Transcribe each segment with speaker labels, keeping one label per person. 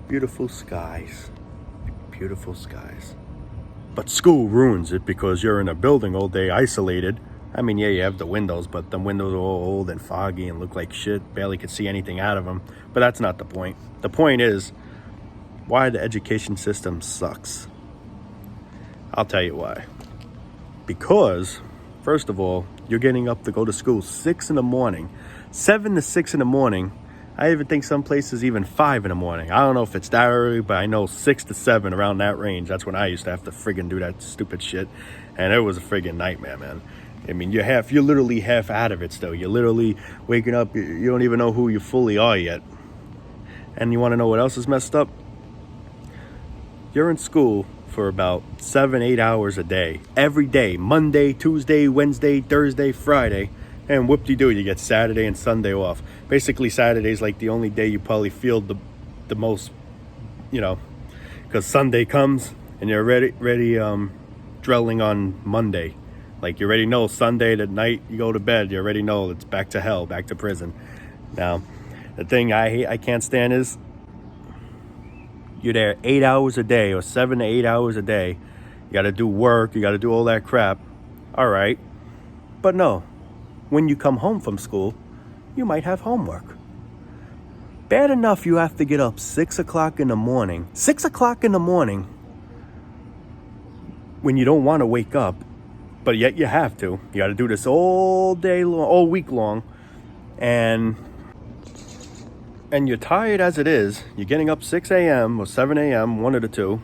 Speaker 1: Beautiful skies. Beautiful skies. But school ruins it because you're in a building all day isolated. I mean, yeah, you have the windows, but the windows are all old and foggy and look like shit. Barely could see anything out of them. But that's not the point. The point is why the education system sucks. I'll tell you why. Because, first of all, you're getting up to go to school 6 in the morning. 7 to 6 in the morning. I even think some places even 5 in the morning. I don't know if it's that early, but I know 6 to 7, around that range. That's when I used to have to friggin' do that stupid shit. And it was a friggin' nightmare, man. I mean, you're literally half out of it still. You're literally waking up. You don't even know who you fully are yet. And you want to know what else is messed up? You're in school for about 7-8 hours a day. Every day. Monday, Tuesday, Wednesday, Thursday, Friday. And whoop-de-doo, you get Saturday and Sunday off. Basically, Saturday's like the only day you probably feel the most, because Sunday comes and you're ready dwelling on Monday. Like, you already know Sunday at night you go to bed, you already know it's back to hell, back to prison. Now, the thing I can't stand is you're there 8 hours a day or 7 to 8 hours a day. You got to do work, you got to do all that crap. All right. But no, when you come home from school, you might have homework. Bad enough you have to get up 6 o'clock in the morning. 6 o'clock in the morning when you don't want to wake up, but yet you have to. You got to do this all day long, all week long. And you're tired as it is. You're getting up 6 a.m. or 7 a.m., one of the two.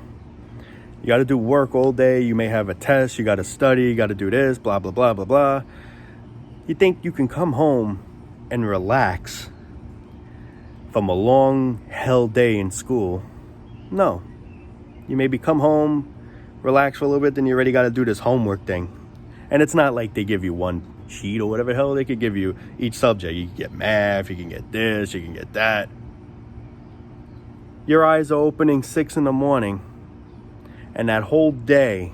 Speaker 1: You got to do work all day. You may have a test. You got to study. You got to do this, blah, blah, blah, blah, blah. You think you can come home and relax from a long hell day in school? No. You maybe come home, relax for a little bit, then you already got to do this homework thing. And it's not like they give you one sheet or whatever the hell they could give you each subject. You can get math, you can get this, you can get that. Your eyes are opening 6 in the morning, and that whole day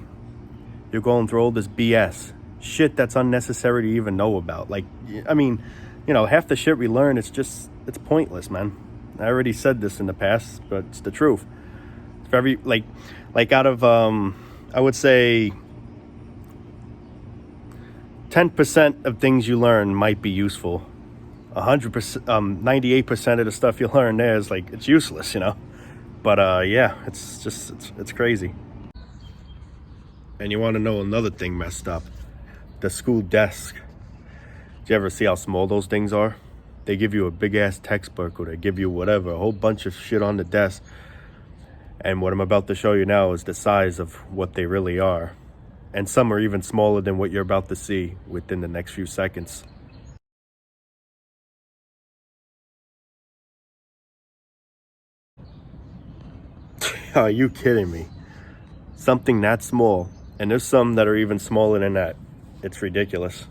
Speaker 1: you're going through all this BS. Shit that's unnecessary to even know about. Like, I mean, half the shit we learn, it's pointless, man. I already said this in the past, but it's the truth. It's very, like out of, I would say 10% of things you learn might be useful. 100%, 98% of the stuff you learn there is like, it's useless, But yeah, it's crazy. And you want to know another thing messed up? The school desk. Do you ever see how small those things are? They give you a big ass textbook, or they give you whatever, a whole bunch of shit on the desk. And what I'm about to show you now is the size of what they really are. And some are even smaller than what you're about to see within the next few seconds. Are you kidding me? Something that small. And there's some that are even smaller than that. It's ridiculous.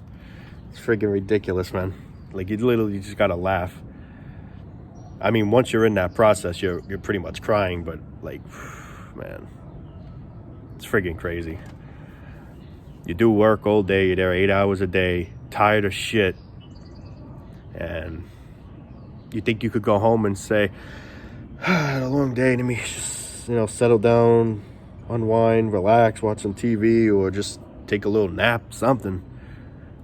Speaker 1: It's friggin' ridiculous, man. Like, you literally just gotta laugh. I mean, once you're in that process, you're pretty much crying, but like, man, it's friggin' crazy. You do work all day, you're there 8 hours a day, tired of shit, and you think you could go home and say, I had a long day, let me just, settle down, unwind, relax, watch some TV, or just take a little nap, something.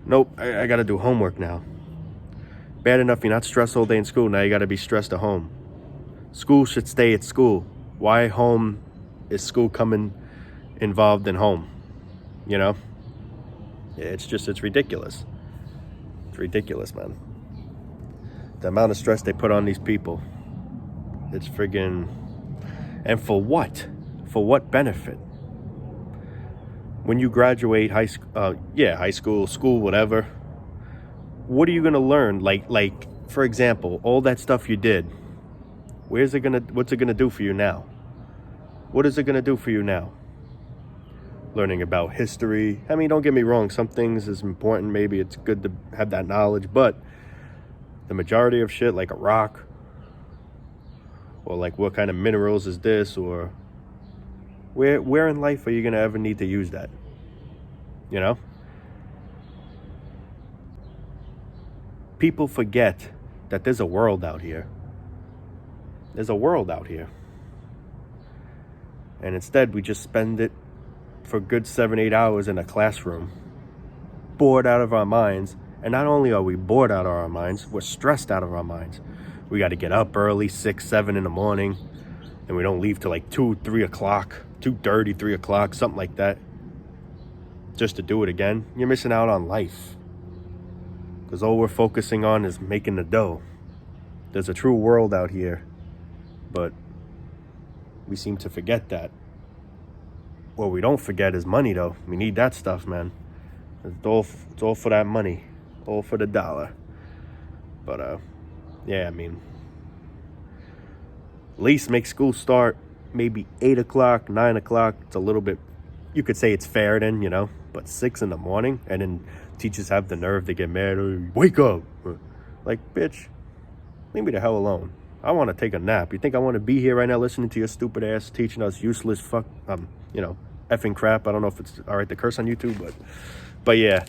Speaker 1: Nope, I gotta do homework now. Bad enough you're not stressed all day in school, now you gotta be stressed at home. School should stay at school. Why home is school coming involved in home? It's ridiculous. It's ridiculous, man. The amount of stress they put on these people. It's friggin'... And for what? For what benefit? When you graduate high school, whatever, what are you gonna learn? Like, for example, all that stuff you did, what's it gonna do for you now? What is it gonna do for you now? Learning about history. I mean, don't get me wrong, some things is important, maybe it's good to have that knowledge, but the majority of shit, like a rock, or like what kind of minerals is this, or where in life are you gonna ever need to use that? People forget that there's a world out here. There's a world out here. And instead, we just spend it for a good 7-8 hours in a classroom, bored out of our minds. And not only are we bored out of our minds, we're stressed out of our minds. We got to get up early, 6, 7 in the morning, and we don't leave till like 2, 3 o'clock, 2:30, 3 o'clock, something like that, just to do it again. You're missing out on life, because all we're focusing on is making the dough. There's a true world out here, but we seem to forget that. What we don't forget is money, though. We need that stuff, man. It's all for that money, all for the dollar. But yeah, I mean, at least make school start maybe 8 o'clock, 9 o'clock. It's a little bit, you could say it's fair then, but 6 in the morning, and then teachers have the nerve to get mad. "Oh, wake up." Like, bitch, leave me the hell alone. I want to take a nap. You think I want to be here right now listening to your stupid ass teaching us useless effing crap? I don't know if it's all right to curse on YouTube, but yeah.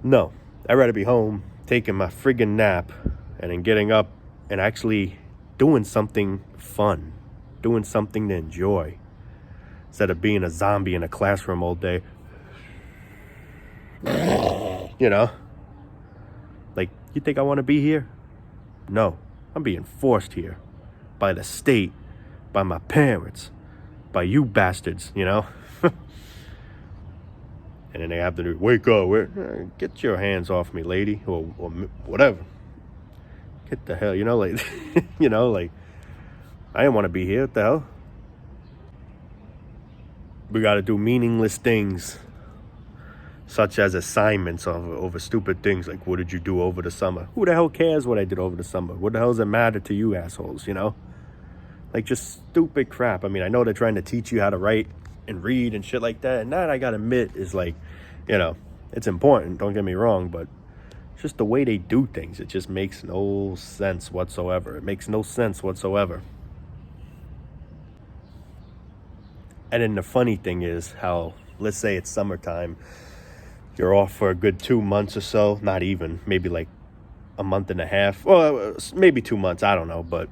Speaker 1: No, I'd rather be home taking my friggin' nap and then getting up and actually doing something fun, doing something to enjoy, instead of being a zombie in a classroom all day. Like, you think I want to be here? No, I'm being forced here by the state, by my parents, by you bastards, And then they have to do, wake up, get your hands off me, lady, or whatever. Get the hell, like, like, I didn't want to be here. What the hell? We got to do meaningless things, such as assignments over stupid things like, what did you do over the summer? Who the hell cares what I did over the summer? What the hell does it matter to you assholes, Like, just stupid crap. I mean, I know they're trying to teach you how to write and read and shit like that. And that, I gotta admit, is like, it's important. Don't get me wrong, but it's just the way they do things. It just makes no sense whatsoever. It makes no sense whatsoever. And then the funny thing is how, let's say it's summertime, you're off for a good 2 months or so, not even, maybe like a month and a half, well, maybe 2 months, I don't know, but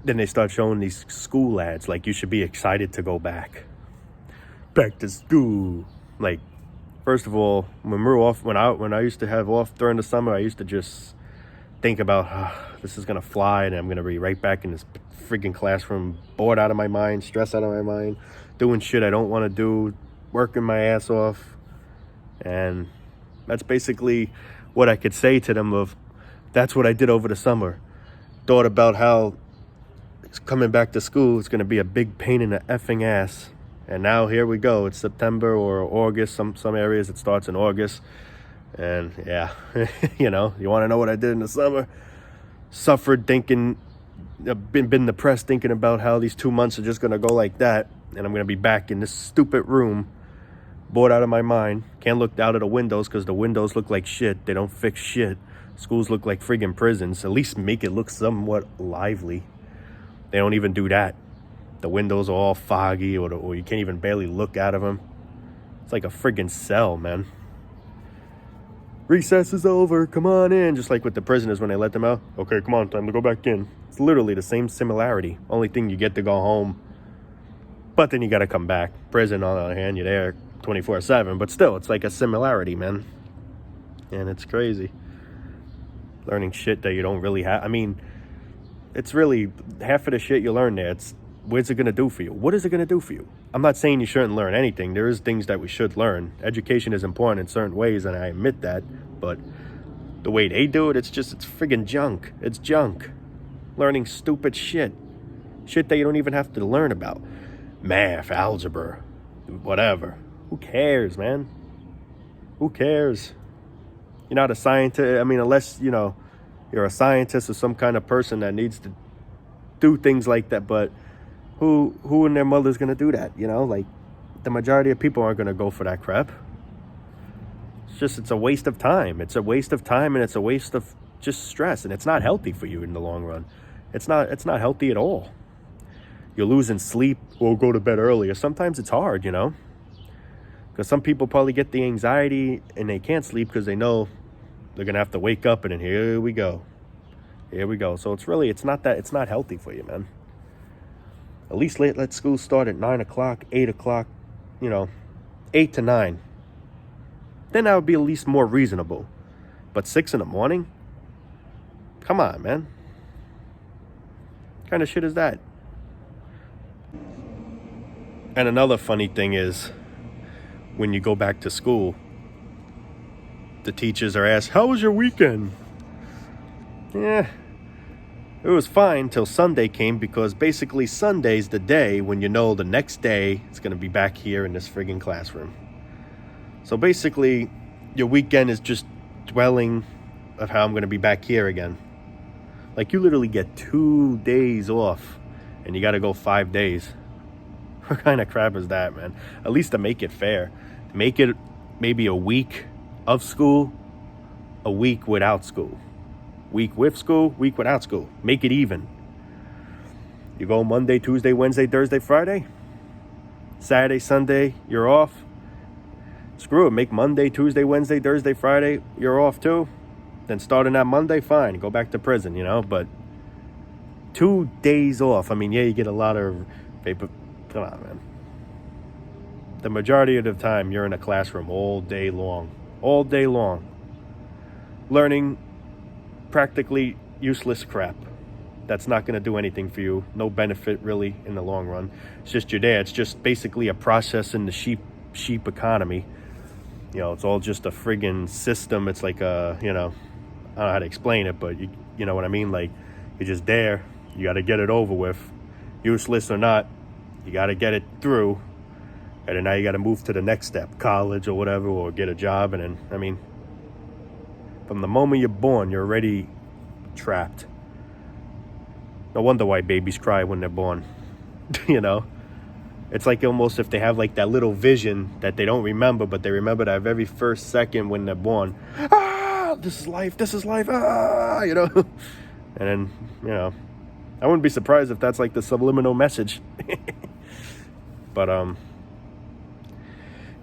Speaker 1: then they start showing these school ads, like you should be excited to go back to school. Like, first of all, when we're off, when I used to have off during the summer, I used to just think about, this is gonna fly, and I'm gonna be right back in this freaking classroom, bored out of my mind, stressed out of my mind, doing shit I don't want to do, working my ass off. And that's basically what I could say to them of, that's what I did over the summer. Thought about how coming back to school is going to be a big pain in the effing ass. And now here we go. It's September or August. Some areas it starts in August. And yeah, you want to know what I did in the summer? Suffered thinking, been depressed thinking about how these 2 months are just going to go like that. And I'm going to be back in this stupid room, bored out of my mind. Can't look out of the windows because the windows look like shit. They don't fix shit. Schools look like friggin' prisons. At least make it look somewhat lively. They don't even do that. The windows are all foggy, or you can't even barely look out of them. It's like a friggin' cell, man. Recess is over, come on in. Just like with the prisoners when they let them out. Okay, come on, time to go back in. It's literally the same similarity. Only thing, you get to go home, but then you gotta come back. Prison, on the other hand, you're there 24/7, but still, it's like a similarity, man. And it's crazy. Learning shit that you don't really have. I mean, it's really half of the shit you learn there. It's, what's it going to do for you? What is it going to do for you? I'm not saying you shouldn't learn anything. There is things that we should learn. Education is important in certain ways, and I admit that. But the way they do it, it's friggin' junk. It's junk. Learning stupid shit. Shit that you don't even have to learn about. Math, algebra, whatever. Who cares, man? Who cares? You're not a scientist. I mean, unless, you're a scientist or some kind of person that needs to do things like that. But who and their mother's going to do that? Like, the majority of people aren't going to go for that crap. It's a waste of time. It's a waste of time, and it's a waste of just stress. And it's not healthy for you in the long run. It's not healthy at all. You're losing sleep or go to bed earlier. Sometimes it's hard, because some people probably get the anxiety and they can't sleep because they know they're going to have to wake up, and then here we go. So it's not healthy for you, man. At least let school start at 9 o'clock, 8 o'clock, 8 to 9. Then that would be at least more reasonable. But 6 in the morning? Come on, man. What kind of shit is that? And another funny thing is, when you go back to school, the teachers are asked, how was your weekend? Yeah, it was fine till Sunday came, because basically Sunday's the day when you know the next day it's going to be back here in this friggin' classroom. So basically, your weekend is just dwelling of how I'm going to be back here again. Like, you literally get 2 days off, and you got to go 5 days. What kind of crap is that, man? At least to make it fair. Make it maybe a week of school, a week without school. Week with school, week without school. Make it even. You go Monday, Tuesday, Wednesday, Thursday, Friday. Saturday, Sunday, you're off. Screw it. Make Monday, Tuesday, Wednesday, Thursday, Friday, you're off too. Then starting that Monday, fine. Go back to prison, But 2 days off. I mean, yeah, you get a lot of paper. Come on, man. The majority of the time, you're in a classroom all day long. All day long. Learning practically useless crap. That's not going to do anything for you. No benefit, really, in the long run. It's just you're there. It's just basically a process in the sheep economy. It's all just a friggin' system. It's like a, I don't know how to explain it, but you know what I mean? Like, you're just there. You got to get it over with. Useless or not, you got to get it through. And then now you got to move to the next step, college or whatever, or get a job. And then, I mean, from the moment you're born, you're already trapped. No wonder why babies cry when they're born. It's like almost if they have like that little vision that they don't remember, but they remember that very first second when they're born. Ah, this is life, ah, And then, I wouldn't be surprised if that's like the subliminal message. But,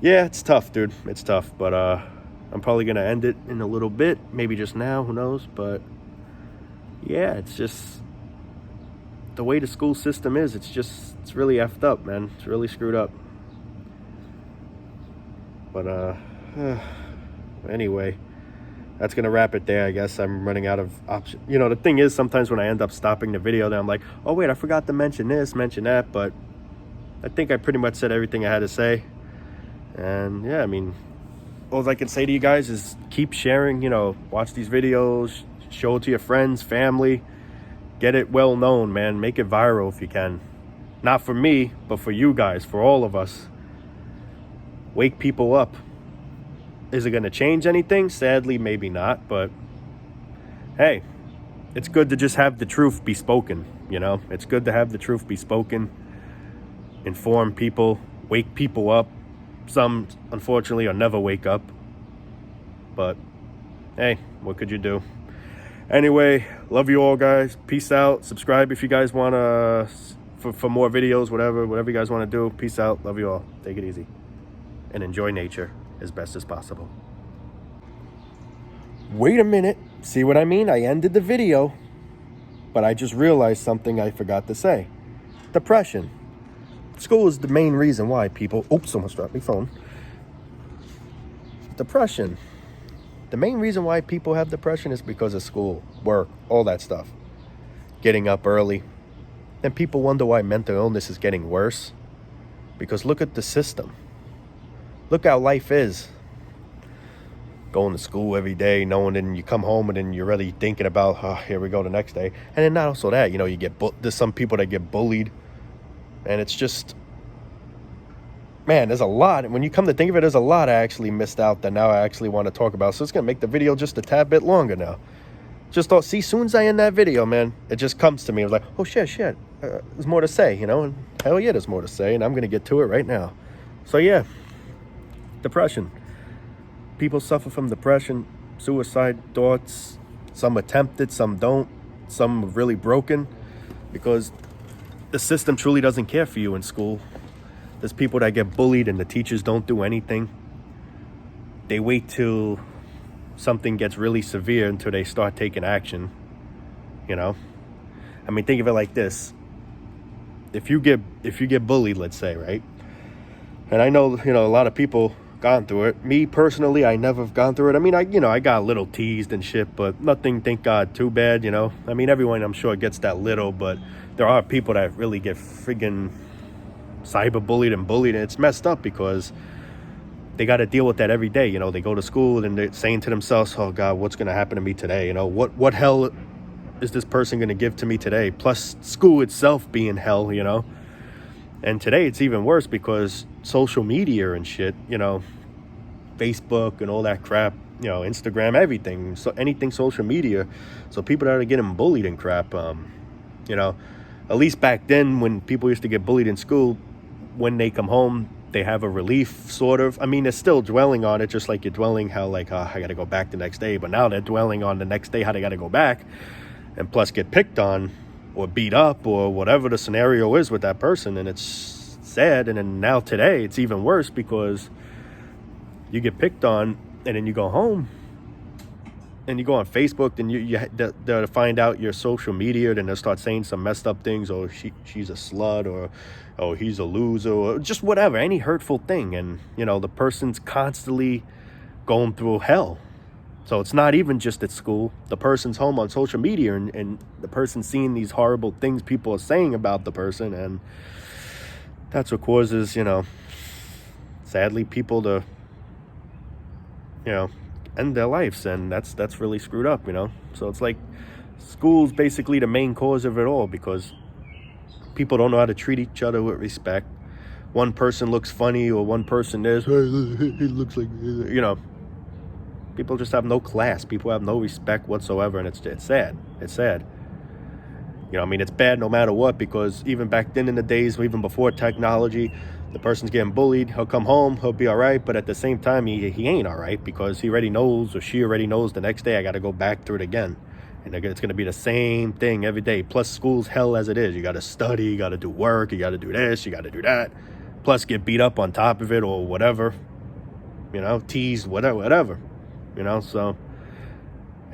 Speaker 1: yeah, it's tough, dude. It's tough, but I'm probably going to end it in a little bit. Maybe just now, who knows? But, yeah, it's just the way the school system is. It's really effed up, man. It's really screwed up. But, anyway, that's going to wrap it there. I guess I'm running out of options. The thing is, sometimes when I end up stopping the video, then I'm like, oh, wait, I forgot to mention this, mention that. But I think I pretty much said everything I had to say. And yeah, I mean, all I can say to you guys is keep sharing, watch these videos, show it to your friends, family, get it well known, man. Make it viral if you can. Not for me, but for you guys, for all of us. Wake people up. Is it going to change anything? Sadly, maybe not, but hey, it's good to just have the truth be spoken, It's good to have the truth be spoken, inform people, wake people up. Some, unfortunately, will never wake up. But, hey, what could you do? Anyway, love you all, guys. Peace out. Subscribe if you guys want to, for more videos, whatever you guys want to do. Peace out. Love you all. Take it easy. And enjoy nature as best as possible. Wait a minute. See what I mean? I ended the video, but I just realized something I forgot to say. Depression. School is the main reason why people... Oops, someone dropped my phone. Depression. The main reason why people have depression is because of school, work, all that stuff. Getting up early. And people wonder why mental illness is getting worse. Because look at the system. Look how life is. Going to school every day, knowing then you come home and then you're really thinking about, oh, here we go the next day. And then not also that, you get... There's some people that get bullied. And it's just, man, there's a lot. When you come to think of it, there's a lot I actually missed out that now I actually want to talk about. So it's going to make the video just a tad bit longer now. Just thought, see, soon as I end that video, man, it just comes to me. I was like, oh, shit. There's more to say, And hell yeah, there's more to say. And I'm going to get to it right now. So, yeah, depression. People suffer from depression, suicide thoughts. Some attempt it, some don't. Some are really broken because the system truly doesn't care for you in school. There's people that get bullied and the teachers don't do anything. They wait till something gets really severe until they start taking action. I mean, think of it like this. if you get bullied, let's say, right? And I know, a lot of people gone through it. Me personally, I never have gone through it. I mean, I got a little teased and shit, but nothing, thank God, too bad, I mean, everyone, I'm sure, gets that little, but there are people that really get friggin' cyberbullied and bullied, and it's messed up because they got to deal with that every day. They go to school and they're saying to themselves, oh God, what's going to happen to me today? What hell is this person going to give to me today? Plus school itself being hell, And today it's even worse because social media and shit, Facebook and all that crap, Instagram, everything, so anything social media. So people that are getting bullied and crap, at least back then when people used to get bullied in school, when they come home, they have a relief, sort of. I mean, they're still dwelling on it, just like you're dwelling how, like, I got to go back the next day. But now they're dwelling on the next day, how they got to go back, and plus get picked on or beat up or whatever the scenario is with that person. And it's sad. And then now today, it's even worse because you get picked on and then you go home and you go on Facebook, then they'll find out your social media, then they'll start saying some messed up things. Oh, she's a slut, or oh, he's a loser, or just whatever, any hurtful thing. And, the person's constantly going through hell. So it's not even just at school. The person's home on social media, and the person's seeing these horrible things people are saying about the person. And that's what causes, sadly, people to, end their lives. And that's really screwed up, So it's like school's basically the main cause of it all, because people don't know how to treat each other with respect. One person looks funny, or one person is, hey, he looks like, people just have no class. People have no respect whatsoever, and it's sad. It's sad. I mean, it's bad no matter what, because even back then in the days, even before technology, the person's getting bullied, he'll come home, he'll be all right, but at the same time, he ain't all right, because he already knows, or she already knows, the next day I got to go back through it again. And it's going to be the same thing every day. Plus, school's hell as it is. You got to study, you got to do work, you got to do this, you got to do that. Plus, get beat up on top of it, or whatever, teased, whatever, so.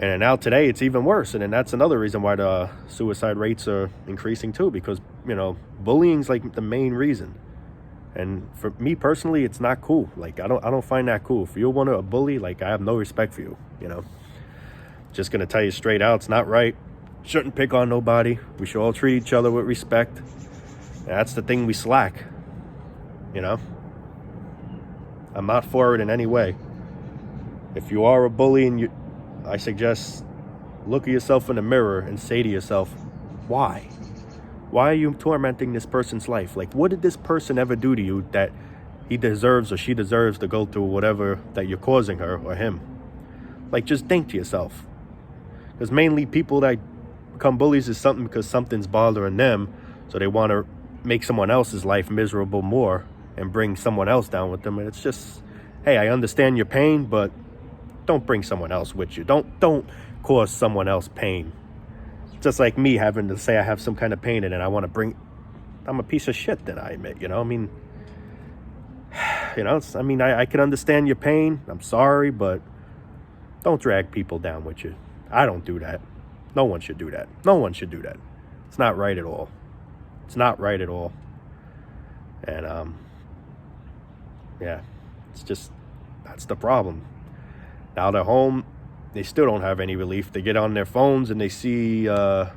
Speaker 1: And now today, it's even worse. And then that's another reason why the suicide rates are increasing too, because, bullying's like the main reason. And for me personally, it's not cool. Like, I don't find that cool. If you want to bully, like, I have no respect for you, Just going to tell you straight out, it's not right. Shouldn't pick on nobody. We should all treat each other with respect. And that's the thing we slack, I'm not for it in any way. If you are a bully, and I suggest look at yourself in the mirror and say to yourself, why? Why are you tormenting this person's life? Like, what did this person ever do to you that he deserves, or she deserves, to go through whatever that you're causing her or him? Like, just think to yourself. Because mainly people that become bullies is something because something's bothering them, so they want to make someone else's life miserable more and bring someone else down with them. And it's just, hey, I understand your pain, but don't bring someone else with you. Don't cause someone else pain. Just like me having to say I have some kind of pain, and then I'm a piece of shit, then I admit, I mean, I can understand your pain. I'm sorry, but don't drag people down with you. I don't do that. No one should do that. No one should do that. It's not right at all. It's not right at all. And, it's just, that's the problem. Now they're home, they still don't have any relief. They get on their phones and they see, with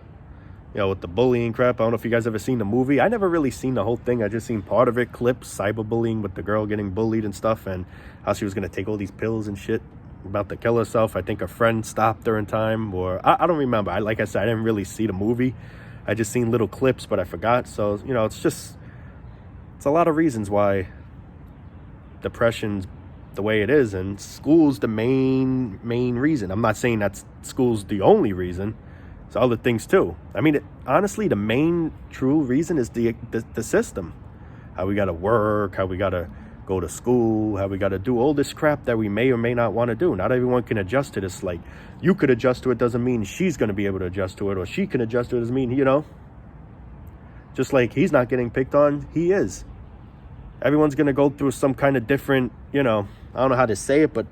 Speaker 1: the bullying crap. I don't know if you guys ever seen the movie. I never really seen the whole thing. I just seen part of it, clips, cyberbullying with the girl getting bullied and stuff, and how she was going to take all these pills and shit, about to kill herself. I think a friend stopped her in time, or I don't remember. Like I said, I didn't really see the movie. I just seen little clips, but I forgot. So, it's a lot of reasons why depression's the way it is, and school's the main reason. I'm not saying that school's the only reason. It's other things too. I mean, honestly, the main true reason is the system. How we got to work, how we got to go to school, how we got to do all this crap that we may or may not want to do. Not everyone can adjust to this. Like, you could adjust to it doesn't mean she's going to be able to adjust to it, or she can adjust to it doesn't mean, just like he's not getting picked on, he is. Everyone's going to go through some kind of different, I don't know how to say it, but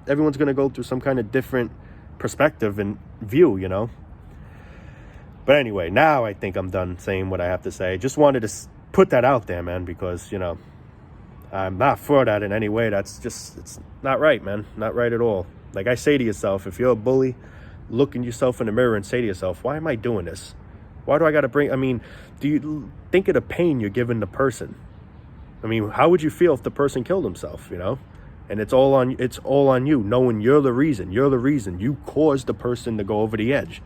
Speaker 1: everyone's going to go through some kind of different perspective and view, But anyway, now I think I'm done saying what I have to say. Just wanted to put that out there, man, because, you know, I'm not for that in any way. It's not right, man. Not right at all. Like I say to yourself, if you're a bully, look in yourself in the mirror and say to yourself, why am I doing this? Why do I got to bring, I mean, do you think of the pain you're giving the person? I mean, how would you feel if the person killed himself, you know? And it's all on you, knowing you're the reason. You caused the person to go over the edge.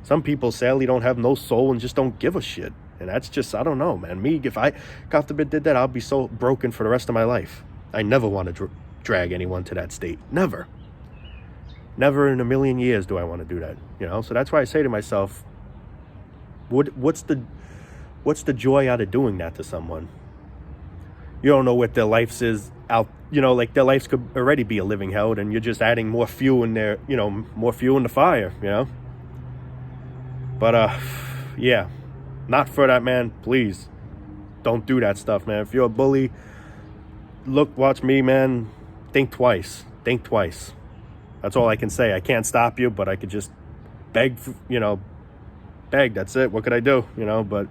Speaker 1: Some people sadly don't have no soul and just don't give a shit. And that's just, I don't know, man. Me, if I, God forbid, did that, I'll be so broken for the rest of my life. I never want to drag anyone to that state. Never. Never in a million years do I want to do that, you know? So that's why I say to myself, what's the joy out of doing that to someone? You don't know what their life is out, you know, like their lives could already be a living hell, and you're just adding more fuel in there, you know, more fuel in the fire, you know? But, yeah, not for that, man. Please don't do that stuff, man. If you're a bully, watch me, man. Think twice. That's all I can say. I can't stop you, but I could just beg, beg. That's it. What could I do? You know, but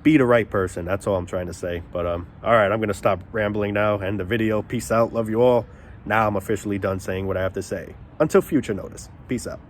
Speaker 1: be the right person. That's all I'm trying to say. But, all right, I'm going to stop rambling now. End the video. Peace out. Love you all. Now I'm officially done saying what I have to say. Until future notice. Peace out.